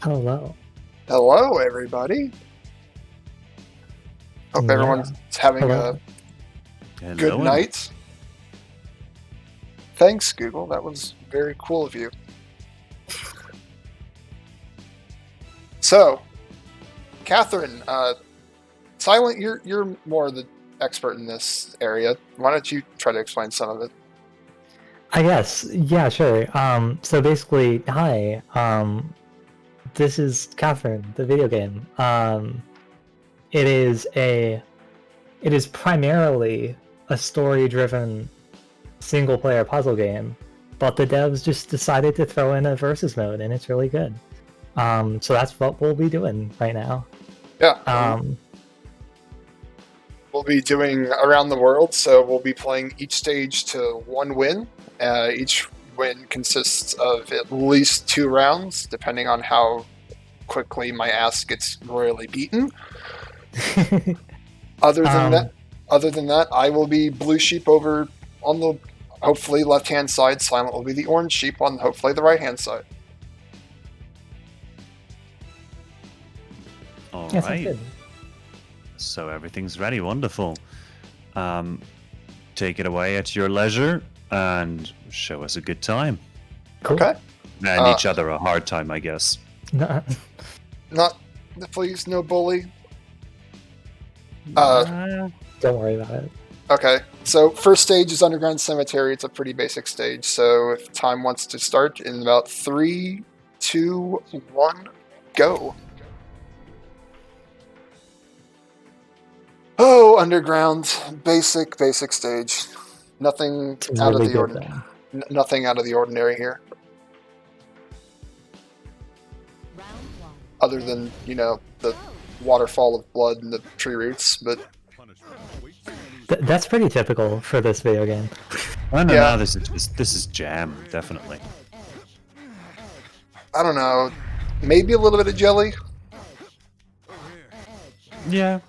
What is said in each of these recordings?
Hello. Hello, everybody. Hope Yeah. everyone's having Hello. a good Hello. night. Thanks, Google. That was very cool of you. So, Catherine, Silent, you're more the expert in this area. Why don't you try to explain some of it? I guess. Yeah, sure. So basically, hi. This is Catherine, the video game. It is primarily a story-driven single-player puzzle game, but the devs just decided to throw in a versus mode, and it's really good. So that's what we'll be doing right now. Yeah. We'll be doing around the world, so we'll be playing each stage to one win. Each win consists of at least 2 rounds, depending on how quickly my ass gets royally beaten. Other than that, I will be blue sheep over on the hopefully left-hand side. Silent will be the orange sheep on hopefully the right-hand side. All Yeah, sounds right. good. So everything's ready. Wonderful. Take it away at your leisure and show us a good time. Cool. Okay. And each other a hard time, I guess. No, Not, please, no bully. don't worry about it. Okay, so first stage is Underground Cemetery. It's a pretty basic stage. So if time wants to start in about 3, 2, 1, go. Oh, Underground, basic stage. Nothing It's out really of the good, ordinary. though. Nothing out of the ordinary here, other than the waterfall of blood and the tree roots. But That's pretty typical for this video game. No, Yeah. this is jam, definitely. I don't know, maybe a little bit of jelly. Yeah.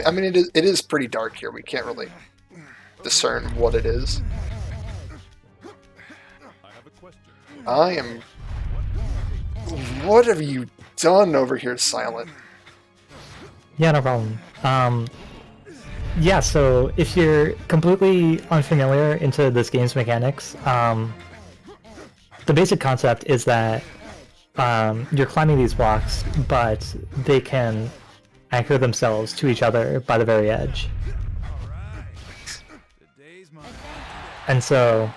I mean, it is pretty dark here. We can't really discern what it is. I am. What have you done over here, Silent? Yeah, no problem. Yeah, so if you're completely unfamiliar into this game's mechanics, the basic concept is that you're climbing these blocks, but they can anchor themselves to each other by the very edge. And so,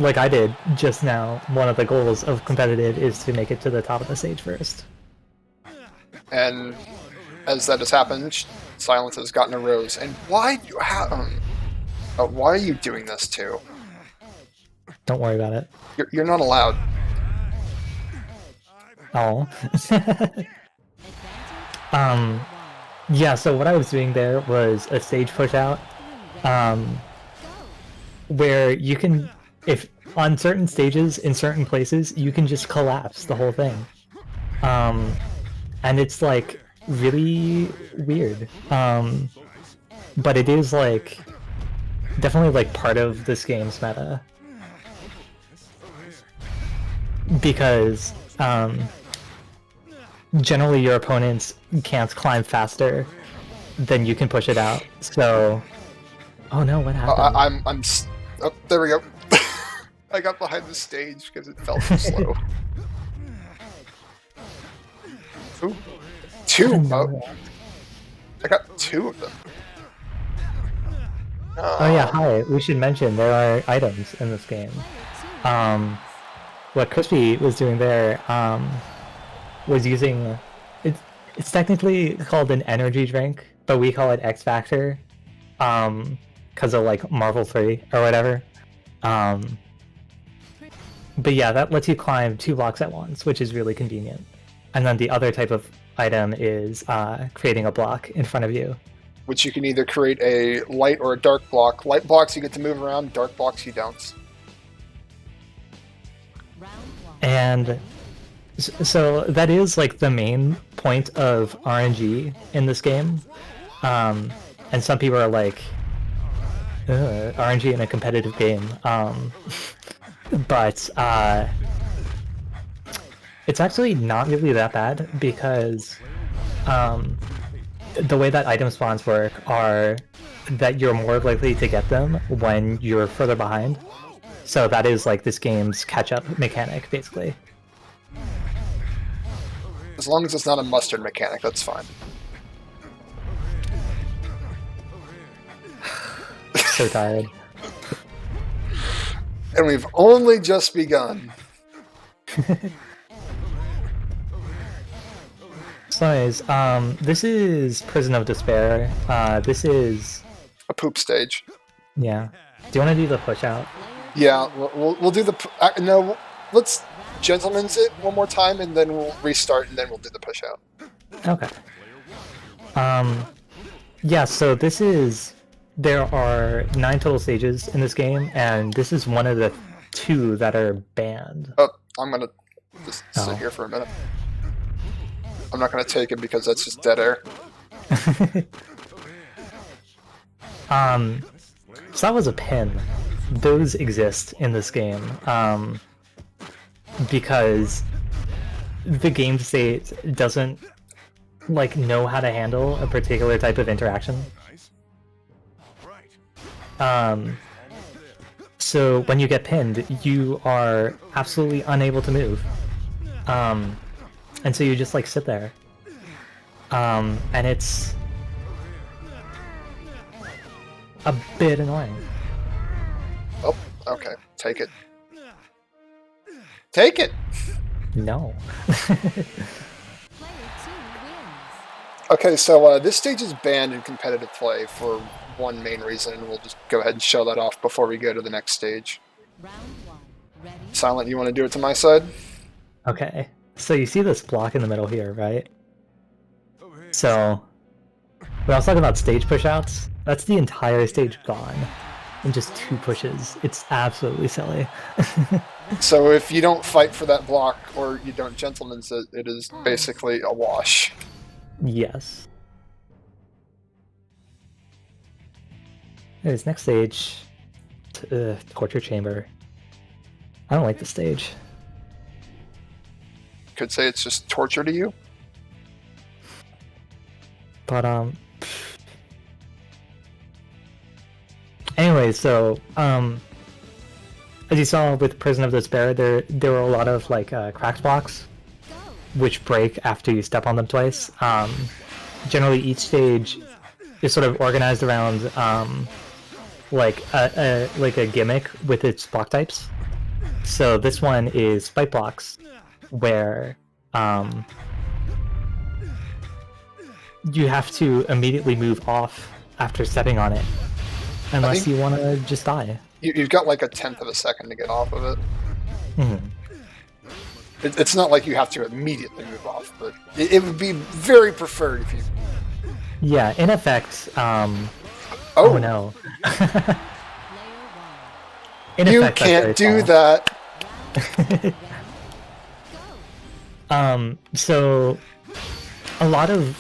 like I did just now, one of the goals of competitive is to make it to the top of the stage first. And as that has happened, Silence has gotten a rose. And why are you doing this too? Don't worry about it. You're not allowed. Oh. Yeah, so what I was doing there was a stage push out, where you can, if on certain stages in certain places, you can just collapse the whole thing. And it's like really weird. But it is like definitely like part of this game's meta. Because generally your opponents can't climb faster than you can push it out. So, oh no, what happened? Oh, there we go. I got behind the stage because it felt too slow. Ooh. 2. Oh, I got 2 of them. Oh yeah, hi. We should mention there are items in this game. What Crispy was doing there was using it's technically called an energy drink, but we call it X Factor because of like Marvel 3 or whatever. But yeah, that lets you climb 2 blocks at once, which is really convenient. And then the other type of item is creating a block in front of you. Which you can either create a light or a dark block. Light blocks you get to move around, dark blocks you don't. And so that is like the main point of RNG in this game. And some people are like, RNG in a competitive game. But It's actually not really that bad because the way that item spawns work are that you're more likely to get them when you're further behind. So that is like this game's catch-up mechanic, basically. As long as it's not a mustard mechanic, that's fine. So tired. And we've only just begun. So anyways, this is Prison of Despair. This is... A poop stage. Yeah. Do you want to do the push-out? Yeah, we'll do the... no, let's gentleman's it one more time, and then we'll restart, and then we'll do the push-out. Okay. Yeah, so this is... There are 9 total stages in this game, and this is one of the 2 that are banned. Oh, I'm gonna just sit Oh. here for a minute. I'm not gonna take it because that's just dead air. So that was a pin. Those exist in this game, because the game state doesn't like know how to handle a particular type of interaction. So when you get pinned, you are absolutely unable to move. And so you just like sit there. And it's a bit annoying. Oh, okay. Take it. Take it! No. Okay, so this stage is banned in competitive play for one main reason, and we'll just go ahead and show that off before we go to the next stage. Silent, you want to do it to my side? Okay. So you see this block in the middle here, right? So when I was talking about stage pushouts, that's the entire stage gone in just 2 pushes. It's absolutely silly. So if you don't fight for that block, or you don't gentleman's it, it is basically a wash. Yes. Anyways, next stage, torture chamber. I don't like the stage. Could say it's just torture to you. But anyway, so as you saw with Prison of Despair, there were a lot of like cracked blocks, which break after you step on them twice. Generally, each stage is sort of organized around like a gimmick with its block types. So this one is spike blocks, where you have to immediately move off after stepping on it, unless you want to just die. You've got like a 1/10 of a second to get off of it. Mm-hmm. It's not like you have to immediately move off, but it would be very preferred if you... Yeah, in effect, Oh, no. In you effect, that's can't do very that! So a lot of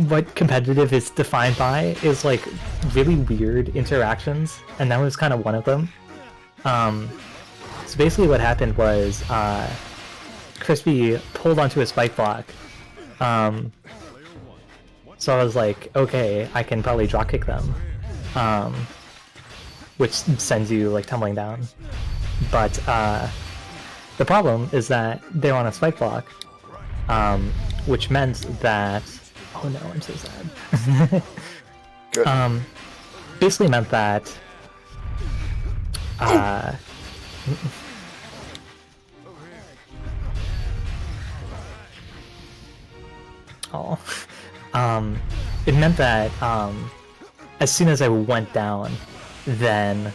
what competitive is defined by is like really weird interactions, and that was kind of one of them. So basically what happened was Crispy pulled onto a spike block. So I was like, okay, I can probably drop kick them, which sends you like tumbling down. But the problem is that they're on a spike block, which meant that... Oh no, I'm so sad. Good. Basically meant that... it meant that as soon as I went down, then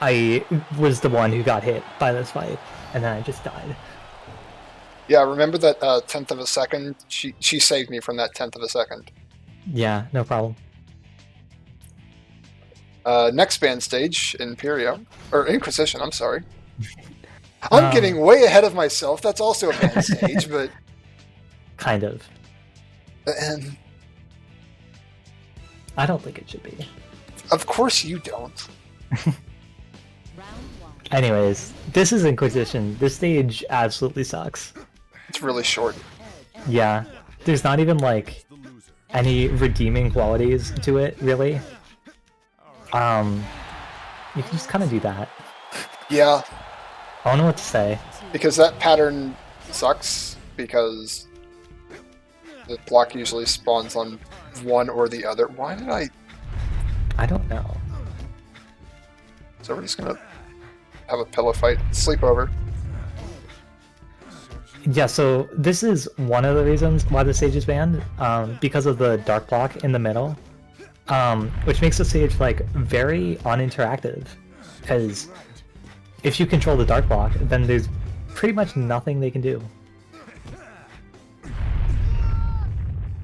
I was the one who got hit by this fight, and then I just died. Yeah, remember that 1/10 of a second? She saved me from that 1/10 of a second. Yeah, no problem. Next band stage, Imperio. Or Inquisition, I'm sorry. I'm getting way ahead of myself. That's also a band stage, but... Kind of. And I don't think it should be. of course you don't. Anyways, this is Inquisition. This stage absolutely sucks. It's really short. Yeah, there's not even like any redeeming qualities to it, really. You can just kind of do that. Yeah, I don't know what to say. because that pattern sucks, because the block usually spawns on one or the other. Why did I... I don't know. So we're just gonna have a pillow fight, sleepover. Yeah, so this is one of the reasons why the stage is banned, because of the dark block in the middle, which makes the stage like very uninteractive. Because if you control the dark block, then there's pretty much nothing they can do.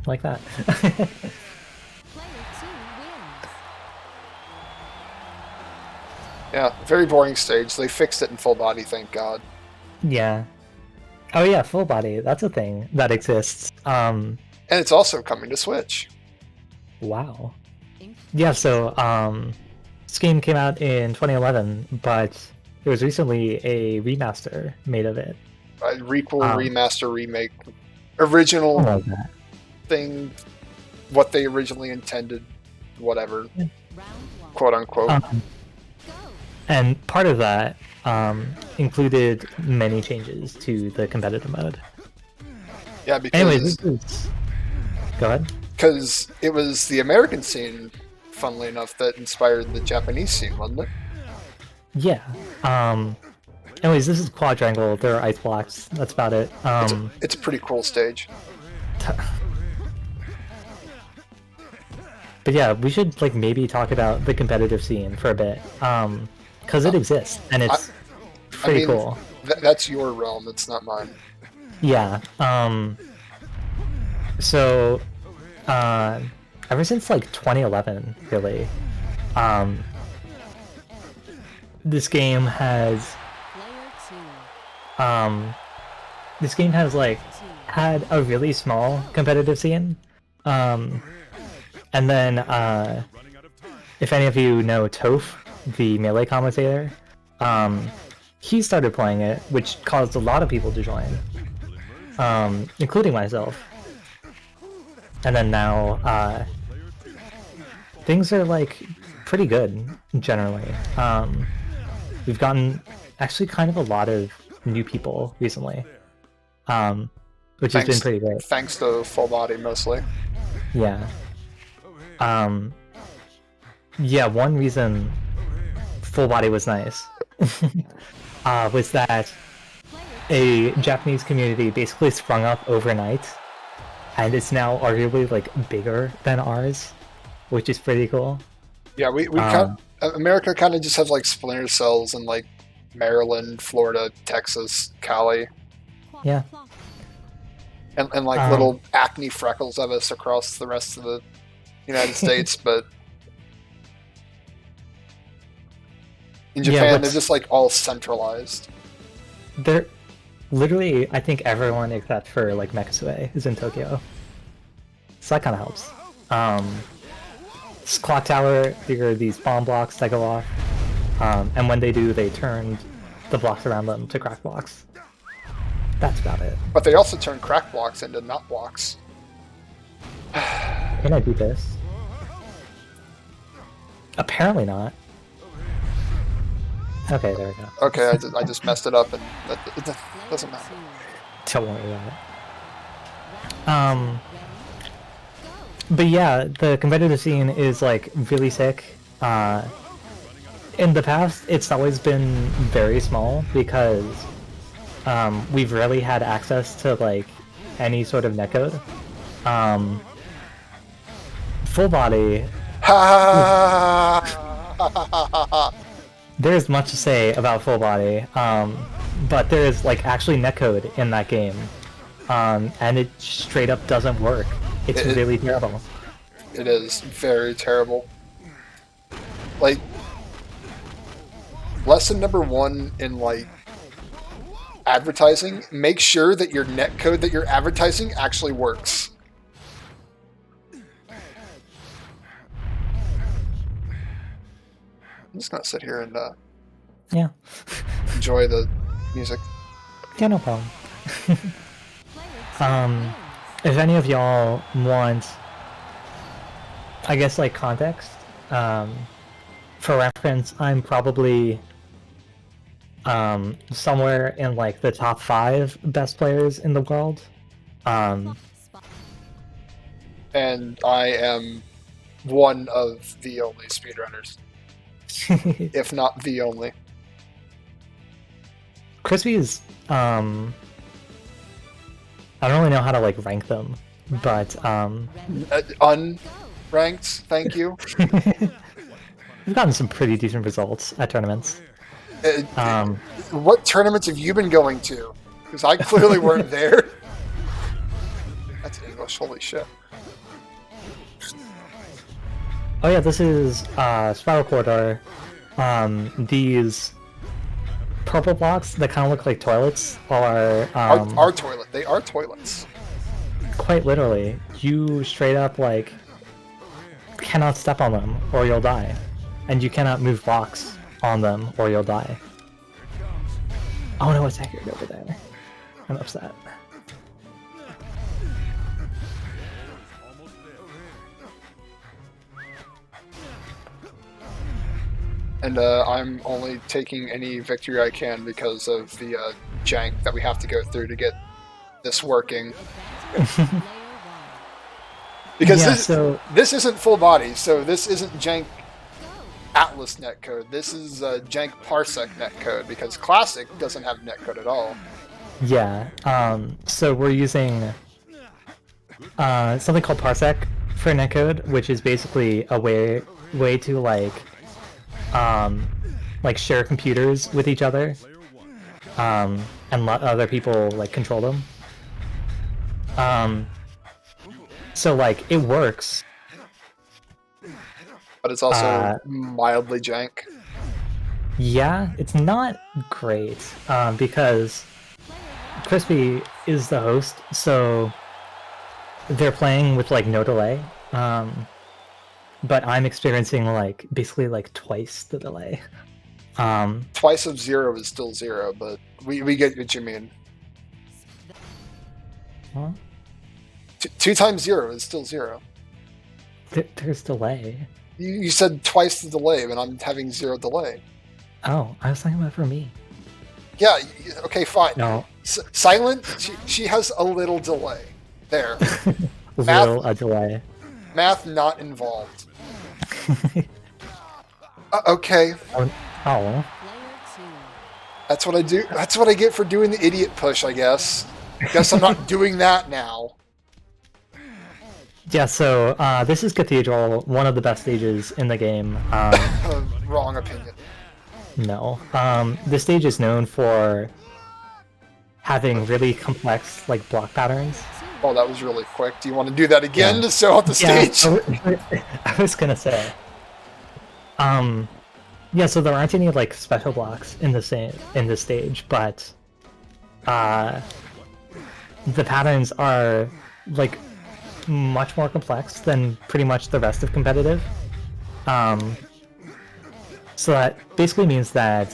Like that. Yeah, very boring stage. They fixed it in full body, thank God. Yeah. Oh yeah, full body. That's a thing that exists. And it's also coming to Switch. Wow. Yeah, so this game came out in 2011, but there was recently a remaster made of it. Requel, remaster, remake, original Something like that. thing, what they originally intended, whatever, quote unquote. And part of that included many changes to the competitive mode. Yeah, Anyway, because this is... Go ahead. it was the American scene, funnily enough, that inspired the Japanese scene, wasn't it? Yeah. Anyways, this is Quadrangle. There are ice blocks. That's about it. It's a pretty cool stage. But yeah, we should like maybe talk about the competitive scene for a bit, because it exists and it's pretty cool. That's your realm. It's not mine. Yeah. So, ever since like 2011, really, this game has like had a really small competitive scene. And then, if any of you know Toph, the melee commentator, he started playing it, which caused a lot of people to join, including myself. And then now, things are like pretty good, generally. We've gotten actually kind of a lot of new people recently, which has been pretty great. Thanks to full body, mostly. Yeah. Yeah, one reason full body was nice was that a Japanese community basically sprung up overnight, and it's now arguably like bigger than ours, which is pretty cool. Yeah, America kind of just has like splinter cells in like Maryland, Florida, Texas, Cali, Yeah. and like little acne freckles of us across the rest of the United States, but in Japan they're just like all centralized. They're literally, I think everyone except for like Mekasue is in Tokyo, so that kind of helps. This clock tower, there are these bomb blocks that go off, and when they do, they turn the blocks around them to crack blocks. That's about it. But they also turn crack blocks into not blocks. Can I do this? Apparently not. Okay, there we go. Okay, I just messed it up, and it doesn't matter. Don't worry about it. But yeah, the competitive scene is like really sick. In the past, it's always been very small because we've rarely had access to like any sort of netcode. Full body. There's much to say about full body, but there is like actually netcode in that game, and it straight up doesn't work. It's really terrible. It is very terrible. Like, lesson number one in like advertising: make sure that your netcode that you're advertising actually works. I'm just gonna sit here and Yeah. Enjoy the music. Yeah, no problem. If any of y'all want, I guess, like, context, for reference, I'm probably somewhere in like the top 5 best players in the world. And I am one of the only speedrunners, if not the only. Crispy is I don't really know how to like rank them, but Unranked, thank you. we've gotten some pretty decent results at tournaments. What tournaments have you been going to? Because I clearly weren't there. That's English, holy shit. Oh yeah, this is Spiral Corridor. These purple blocks that kind of look like toilets are Our toilet. They are toilets. quite literally. You straight up like cannot step on them or you'll die, and you cannot move blocks on them or you'll die. Oh no, it's accurate over there. I'm upset. And I'm only taking any victory I can because of the jank that we have to go through to get this working. Because this isn't full body, so this isn't jank Atlas netcode. This is jank Parsec netcode, because Classic doesn't have netcode at all. Yeah, so we're using something called Parsec for netcode, which is basically a way to like share computers with each other, and let other people like control them. So like it works, but it's also mildly jank. Yeah, it's not great because Crispy is the host, so they're playing with like no delay. But I'm experiencing like basically like twice the delay. Twice of 0 is still 0, but we get what you mean. Huh? 2 times 0 is still 0. There's delay. You said twice the delay, but I'm having 0 delay. Oh, I was talking about for me. Yeah, okay, fine. No. Silent, she has a little delay. There. A delay. Math not involved. Okay. Oh. That's what I do. That's what I get for doing the idiot push, I guess. Guess I'm not doing that now. Yeah, so this is Cathedral, one of the best stages in the game. Wrong opinion. No. This stage is known for having really complex like block patterns. Oh, that was really quick. Do you want to do that again to show out the stage? I was gonna say. Yeah, so there aren't any like special blocks in this stage, but the patterns are like much more complex than pretty much the rest of competitive. So that basically means that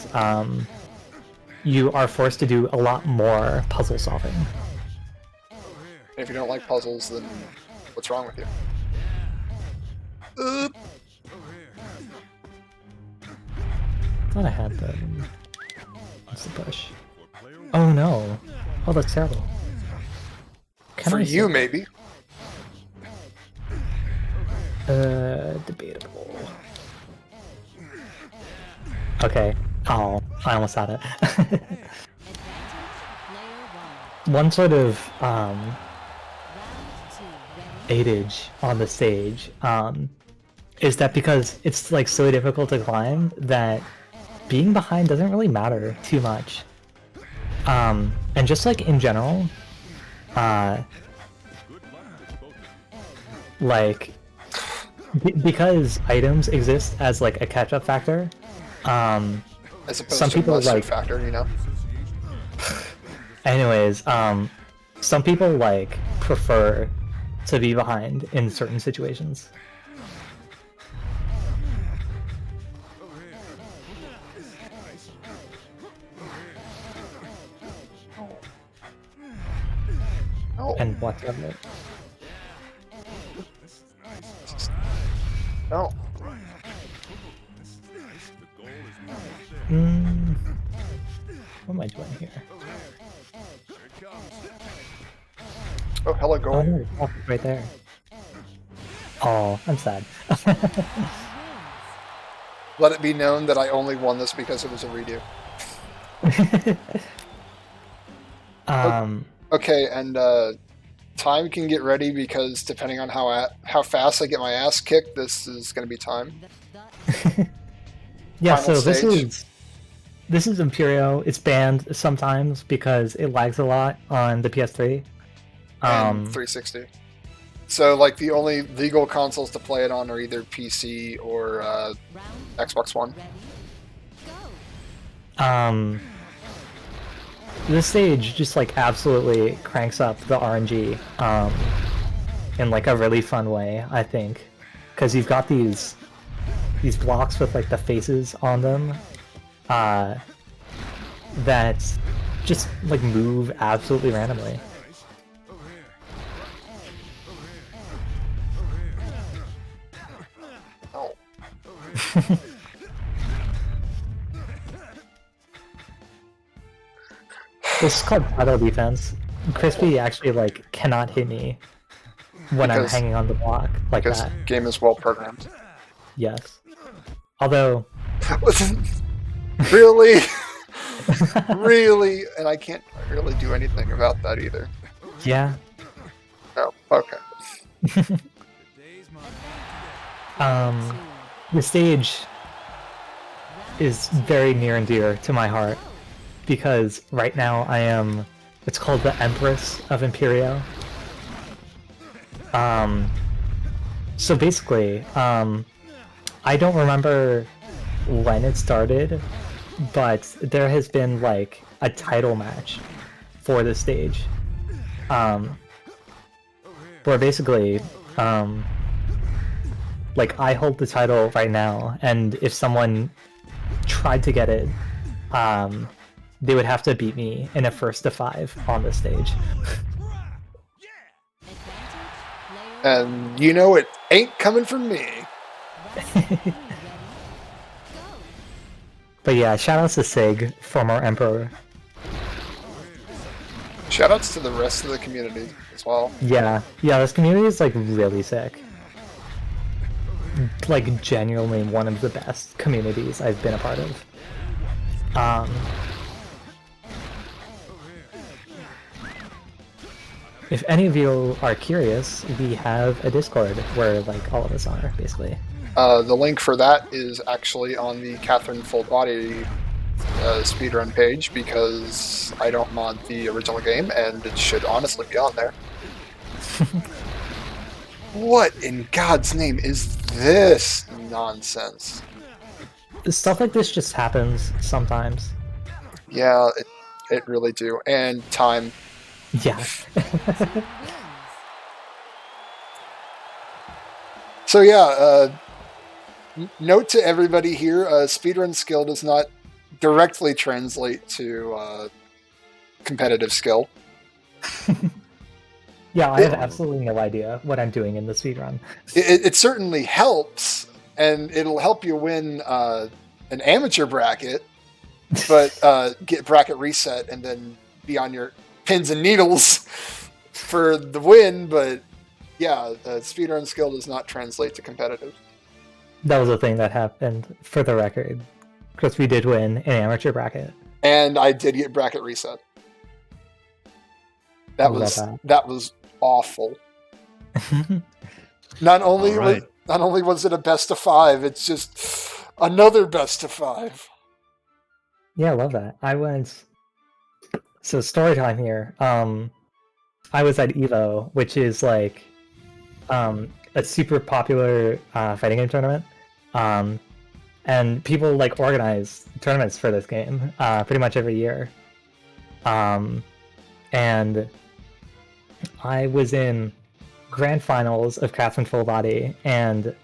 you are forced to do a lot more puzzle solving. If you don't like puzzles, then what's wrong with you? I thought I had the... What's the push? Oh no! Oh, that's terrible. For you, maybe. Debatable. Okay. Oh, I almost had it. One sort of adage on the stage is that because it's like so difficult to climb that being behind doesn't really matter too much. And just like in general, like because items exist as like a catch-up factor, as opposed some to people a lesser like factor, you know. Anyways, some people like prefer to be behind in certain situations. Oh. and what's of it. Oh. What am I doing here? Oh, hello, Oh, goal. no, it's right there. Oh, I'm sad. Let it be known that I only won this because it was a redo. Okay, and time can get ready because depending on how fast I get my ass kicked, this is going to be time. Yeah, Final so stage. this is Imperio. It's banned sometimes because it lags a lot on the PS3. And 360. So, like, the only legal consoles to play it on are either PC or Xbox One. This stage just like absolutely cranks up the RNG in like a really fun way, I think, because you've got these blocks with like the faces on them that just like move absolutely randomly. Oh. This is called title defense. Crispy actually like cannot hit me when I'm hanging on the block like because that. Game is well programmed. Yes. Although Really? Really? And I can't really do anything about that either. yeah. Oh, okay. The stage is very near and dear to my heart because right now I am, it's called the Empress of Imperio. So basically, I don't remember when it started, but there has been like a title match for the stage, where basically, like I hold the title right now, and if someone tried to get it, they would have to beat me in a 1-to-5 on the stage. And you know it ain't coming from me. But yeah, shoutouts to Sig, former Emperor. Shoutouts to the rest of the community as well. Yeah, this community is like really sick. Like genuinely one of the best communities I've been a part of. If any of you are curious, we have a Discord where like all of us are, basically. The link for that is actually on the Catherine Full Body speedrun page because I don't mod the original game and it should honestly be on there. What in God's name is this nonsense? Stuff like this just happens sometimes. Yeah, it really do. And time. Yeah. So yeah, note to everybody here, speedrun skill does not directly translate to competitive skill. Yeah, I have absolutely no idea what I'm doing in the speedrun. It certainly helps, and it'll help you win an amateur bracket, but get bracket reset and then be on your pins and needles for the win. But yeah, speedrun skill does not translate to competitive. That was a thing that happened, for the record, because we did win an amateur bracket. And I did get bracket reset. That was awful. Not only was it a best of 5, it's just another best of 5. Yeah, I love that. I went. So story time here. I was at Evo, which is like a super popular fighting game tournament, and people like organize tournaments for this game pretty much every year. And I was in grand finals of Catherine Full Body, and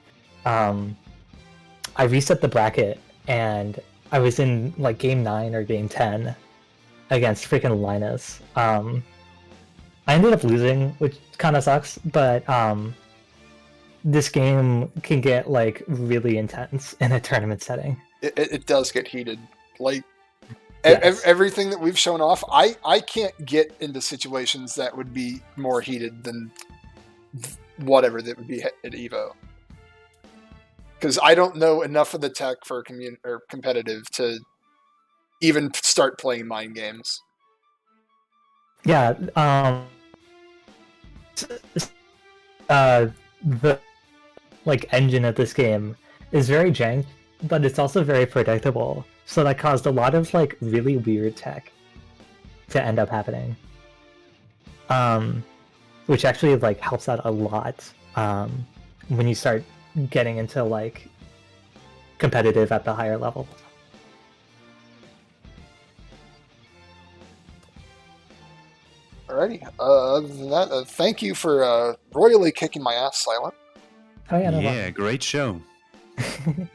I reset the bracket, and I was in like game 9 or game 10 against freaking Linus. I ended up losing, which kind of sucks, but this game can get like really intense in a tournament setting. It does get heated. Like Yes. everything that we've shown off, I can't get into situations that would be more heated than whatever that would be at Evo. Because I don't know enough of the tech for or competitive to even start playing mind games. Yeah. The like engine of this game is very jank, but it's also very predictable. So that caused a lot of like really weird tech to end up happening. Which actually like helps out a lot when you start getting into like competitive at the higher level. Alrighty. Other than that, thank you for royally kicking my ass, Silent. Oh yeah, no Yeah, great show. problem.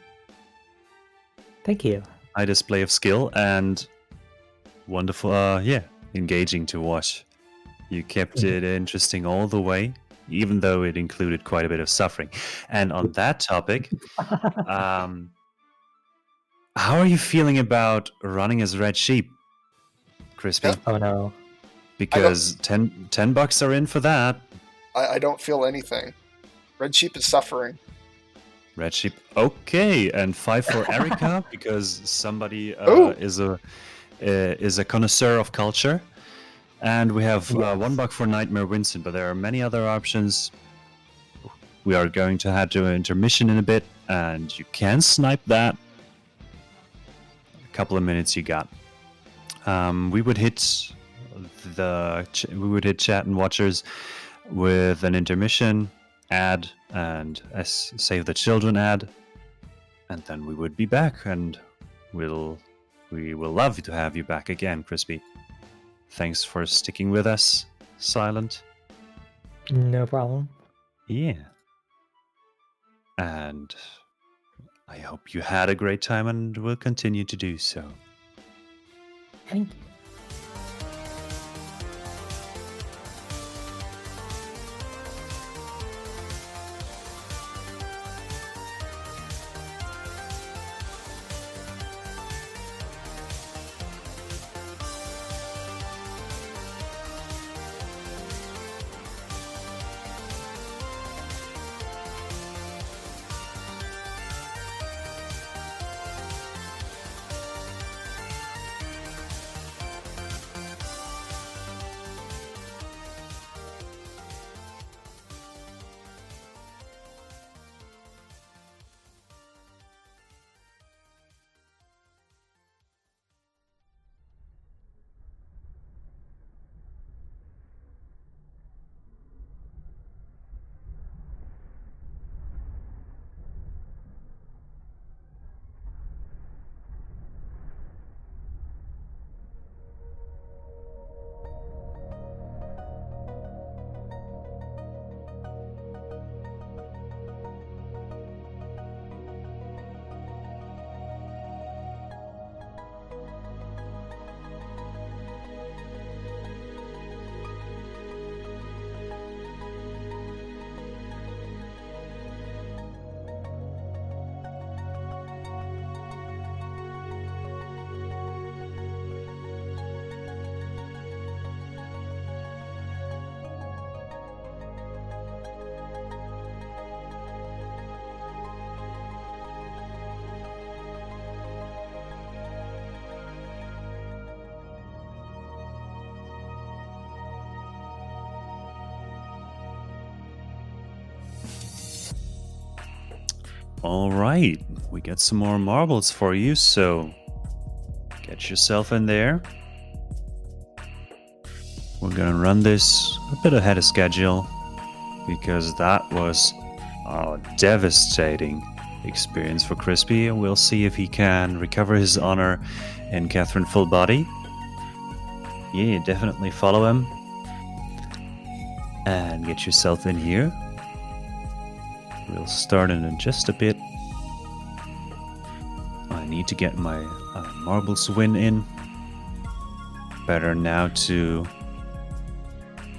Thank you. High display of skill and wonderful, engaging to watch. You kept it interesting all the way, even though it included quite a bit of suffering. And on that topic, how are you feeling about running as Red Sheep, Crispy? Yep. Oh no. Because $10 are in for that. I don't feel anything. Red Sheep is suffering. Red Sheep, okay, and 5 for Erica because somebody is a connoisseur of culture, and we have $1 for Nightmare Winston. But there are many other options. We are going to head to an intermission in a bit, and you can snipe that. A couple of minutes you got. We would hit chat and watchers with an intermission ad and a Save the Children ad, and then we would be back, and we will love to have you back again, Crispy. Thanks for sticking with us, Silent. No problem. Yeah. And I hope you had a great time and will continue to do so. Thank you. All right, we got some more marbles for you, so get yourself in there. We're gonna run this a bit ahead of schedule because that was a devastating experience for Crispy, and we'll see if he can recover his honor in Catherine Full Body. Yeah, definitely follow him and get yourself in here. We'll start in just a bit. I need to get my marbles win in. Better now to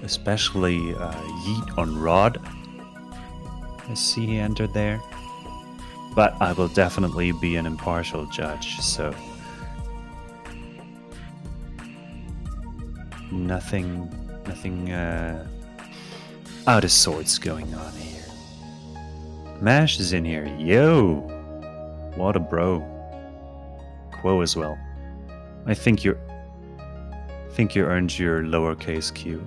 especially Yeet on Rod. I see he entered there. But I will definitely be an impartial judge, so nothing out of sorts going on here. Mash is in here. Yo! What a bro. Quo as well. I think you earned your lowercase q.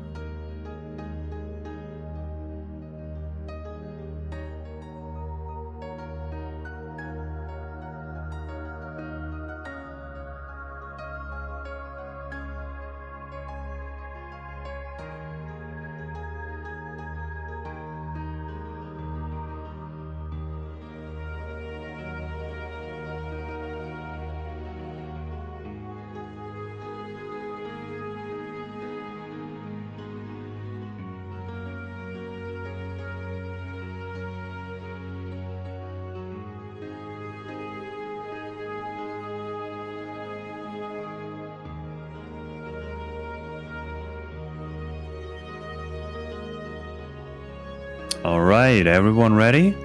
Alright, everyone ready?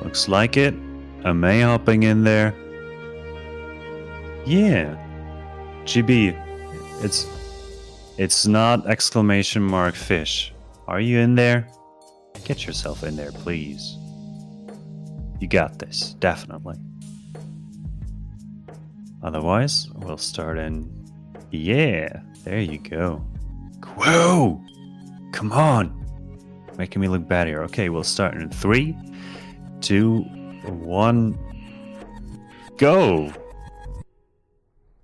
Looks like it. Am I hopping in there? Yeah. GB, it's not exclamation mark fish. Are you in there? Get yourself in there, please. You got this, definitely. Otherwise, we'll start in... Yeah, there you go. Whoa! Come on! Making me look bad here. Okay, we'll start in 3, 2, 1, go!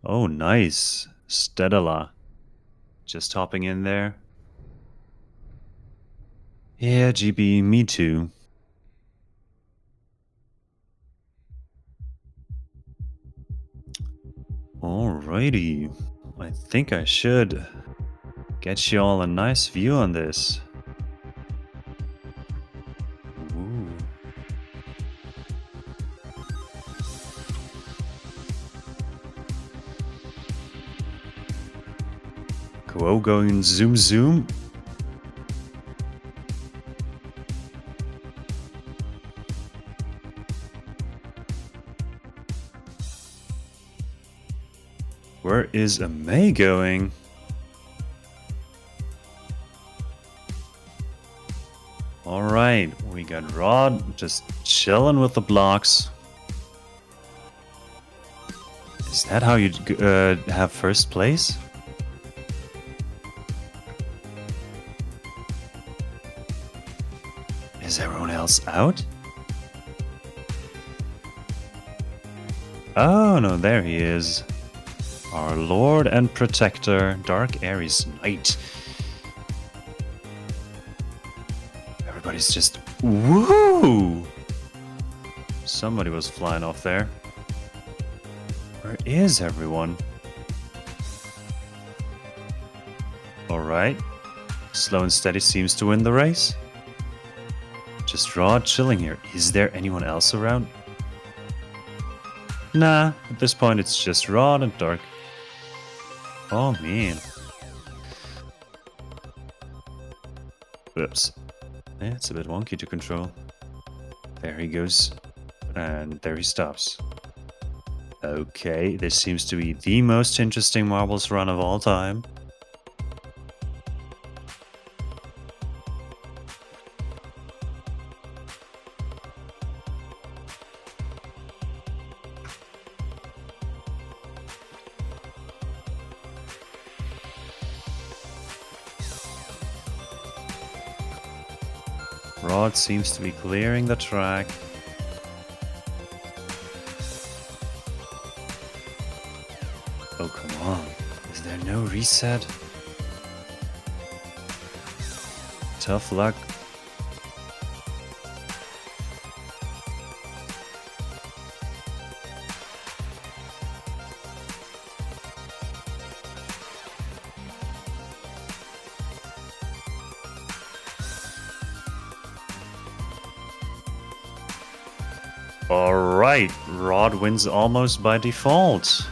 Oh, nice. Stedala. Just hopping in there. Yeah, GB, me too. Alrighty. I think I should get you all a nice view on this. Ooh. Go going zoom zoom. Where is May going? Alright, we got Rod just chilling with the blocks. Is that how you have first place? Is everyone else out? Oh no, there he is. Our Lord and Protector, Dark Ares Knight. Everybody's just... Woo! Somebody was flying off there. Where is everyone? Alright. Slow and steady seems to win the race. Just Rod chilling here. Is there anyone else around? Nah, at this point it's just Rod and Dark. Oh man. Whoops. Yeah, it's a bit wonky to control. There he goes. And there he stops. Okay, this seems to be the most interesting marbles run of all time. Rod seems to be clearing the track. Oh, come on. Is there no reset? Tough luck. Alright, Rod wins almost by default.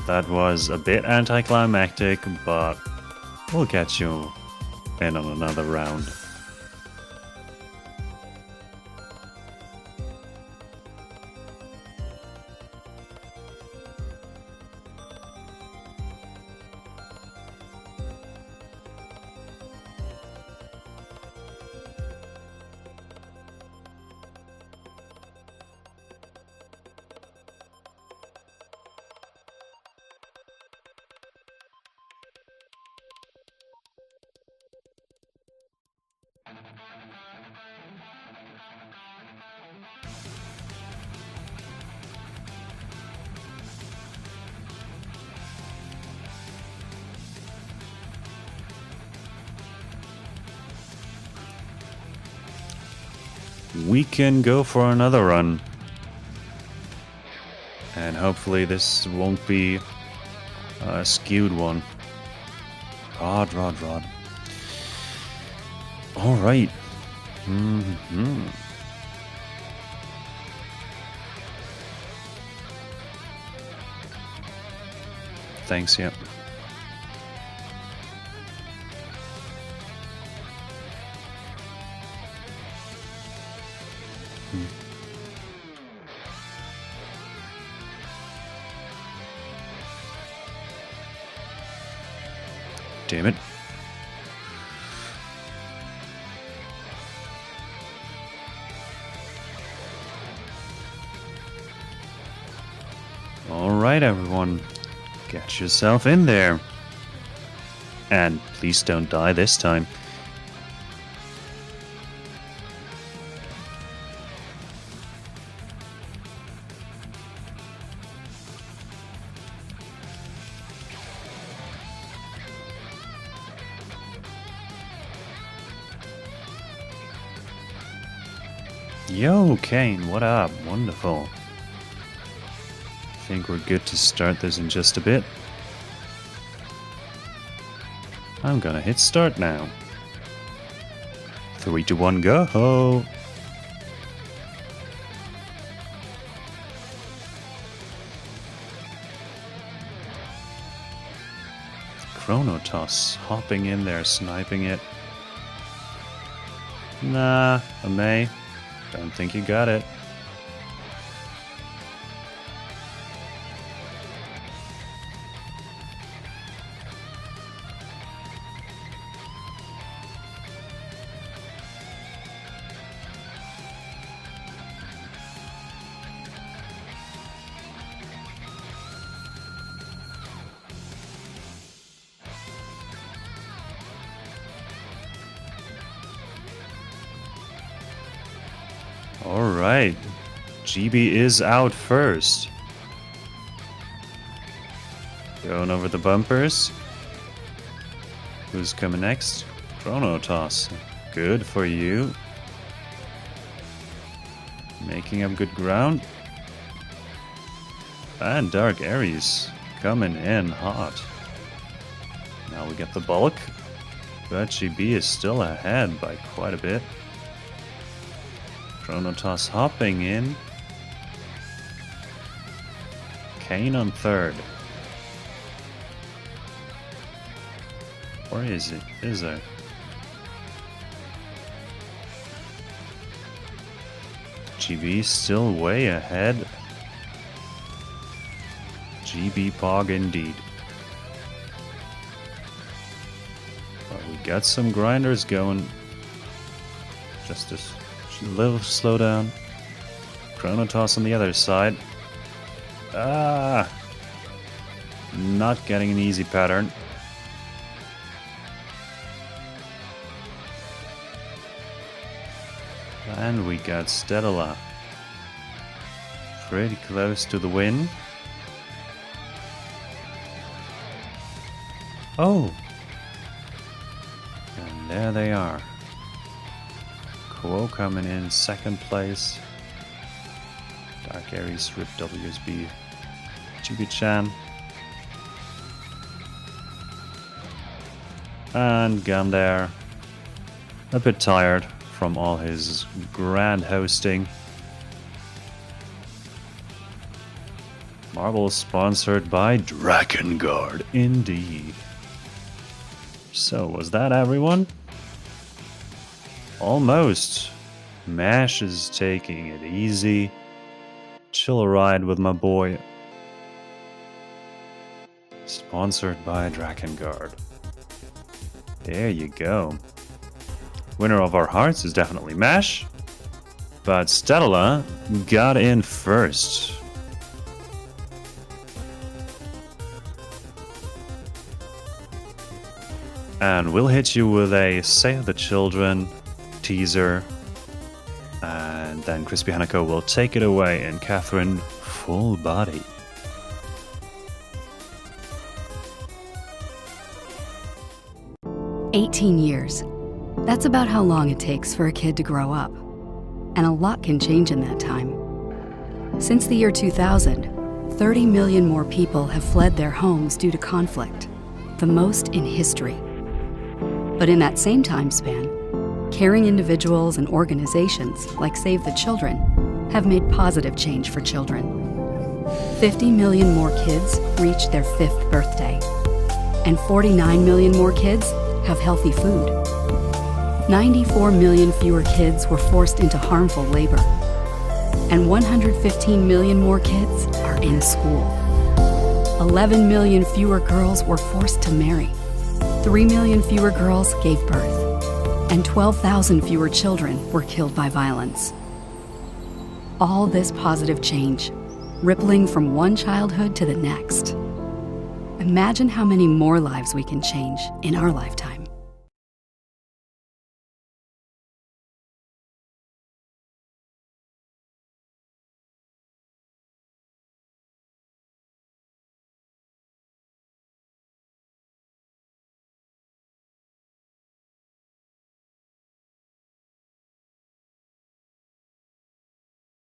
That was a bit anticlimactic, but We'll catch you in on another round. We can go for another run. And hopefully this won't be a skewed one. Rod. Alright. Thanks, yep. Damn it. Alright, everyone. Get yourself in there. And please don't die this time. Yo, Kane, what up? Wonderful. I think we're good to start this in just a bit. I'm gonna hit start now. 3, 2, 1, go! Chrono Toss, hopping in there, sniping it. Nah, I may. Don't think you got it. Alright, GB is out first. Going over the bumpers. Who's coming next? Chrono Toss. Good for you. Making up good ground. And Dark Aries coming in hot. Now we get the bulk. But GB is still ahead by quite a bit. Chrono Toss hopping in. Kane on third. Where is it? Is there? GB still way ahead. GB Pog indeed. But we got some grinders going. Just a little slow down. Chrono Toss on the other side. Ah! Not getting an easy pattern. And we got Stedala. Pretty close to the win. Oh! And there they are. Quo coming in second place. Dark Aries, Rip WSB, GB-chan. And Gandar. A bit tired from all his grand hosting. Marble sponsored by Drakengard, indeed. So, was that everyone? Almost. Mash is taking it easy. Chill a ride with my boy. Sponsored by Drakengard. There you go. Winner of our hearts is definitely Mash. But Stella got in first. And we'll hit you with a Save the Children teaser. And then CrispyHanako will take it away in Catherine Full Body. "18 years. That's about how long it takes for a kid to grow up. And a lot can change in that time. Since the year 2000, 30 million more people have fled their homes due to conflict, the most in history. But in that same time span, caring individuals and organizations like Save the Children have made positive change for children. 50 million more kids reached their 5th birthday, and 49 million more kids have healthy food. 94 million fewer kids were forced into harmful labor, and 115 million more kids are in school. 11 million fewer girls were forced to marry. 3 million fewer girls gave birth, and 12,000 fewer children were killed by violence. All this positive change, rippling from one childhood to the next. Imagine how many more lives we can change in our lifetime.